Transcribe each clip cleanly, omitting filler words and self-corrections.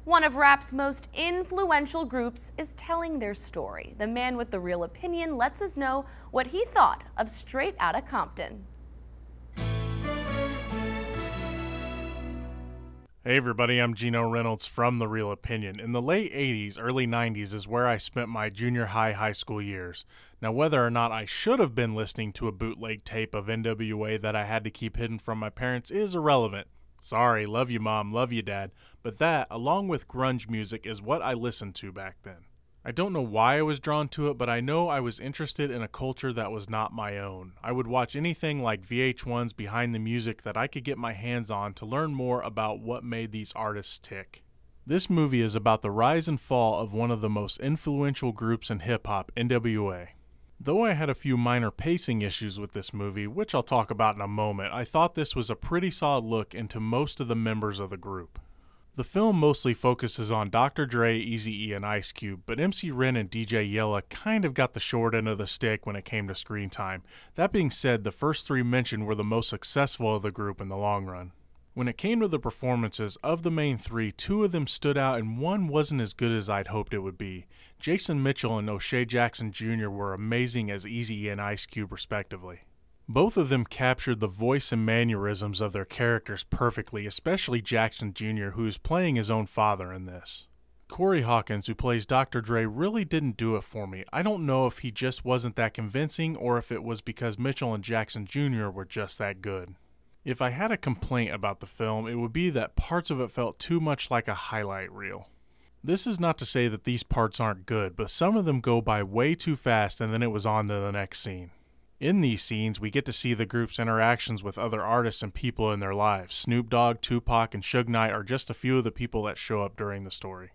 One of rap's most influential groups is telling their story. The man with the real opinion lets us know what he thought of Straight Outta Compton. Hey everybody, I'm Geno Reynolds from The Real Opinion. In the late 80s, early 90s is where I spent my junior high school years. Now whether or not I should have been listening to a bootleg tape of N.W.A. that I had to keep hidden from my parents is irrelevant. Sorry, love you mom, love you dad, but that, along with grunge music, is what I listened to back then. I don't know why I was drawn to it, but I know I was interested in a culture that was not my own. I would watch anything like VH1's Behind the Music that I could get my hands on to learn more about what made these artists tick. This movie is about the rise and fall of one of the most influential groups in hip-hop, N.W.A. Though I had a few minor pacing issues with this movie, which I'll talk about in a moment, I thought this was a pretty solid look into most of the members of the group. The film mostly focuses on Dr. Dre, Eazy-E, and Ice Cube, but MC Ren and DJ Yella kind of got the short end of the stick when it came to screen time. That being said, the first three mentioned were the most successful of the group in the long run. When it came to the performances, of the main three, two of them stood out and one wasn't as good as I'd hoped it would be. Jason Mitchell and O'Shea Jackson Jr. were amazing as Eazy-E and Ice Cube respectively. Both of them captured the voice and mannerisms of their characters perfectly, especially Jackson Jr., who is playing his own father in this. Corey Hawkins, who plays Dr. Dre, really didn't do it for me. I don't know if he just wasn't that convincing or if it was because Mitchell and Jackson Jr. were just that good. If I had a complaint about the film, it would be that parts of it felt too much like a highlight reel. This is not to say that these parts aren't good, but some of them go by way too fast and then it was on to the next scene. In these scenes, we get to see the group's interactions with other artists and people in their lives. Snoop Dogg, Tupac, and Suge Knight are just a few of the people that show up during the story.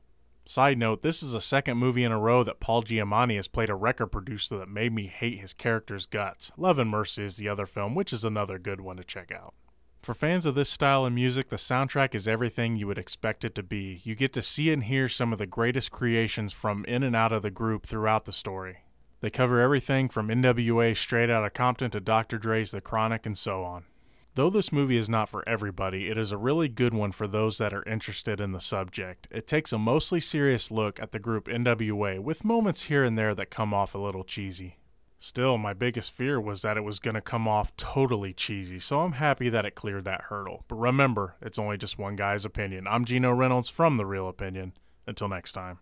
Side note, this is the second movie in a row that Paul Giamatti has played a record producer that made me hate his character's guts. Love and Mercy is the other film, which is another good one to check out. For fans of this style of music, the soundtrack is everything you would expect it to be. You get to see and hear some of the greatest creations from in and out of the group throughout the story. They cover everything from N.W.A. Straight Outta Compton to Dr. Dre's The Chronic and so on. Though this movie is not for everybody, it is a really good one for those that are interested in the subject. It takes a mostly serious look at the group N.W.A. with moments here and there that come off a little cheesy. Still, my biggest fear was that it was going to come off totally cheesy, so I'm happy that it cleared that hurdle. But remember, it's only just one guy's opinion. I'm Geno Reynolds from The Real Opinion. Until next time.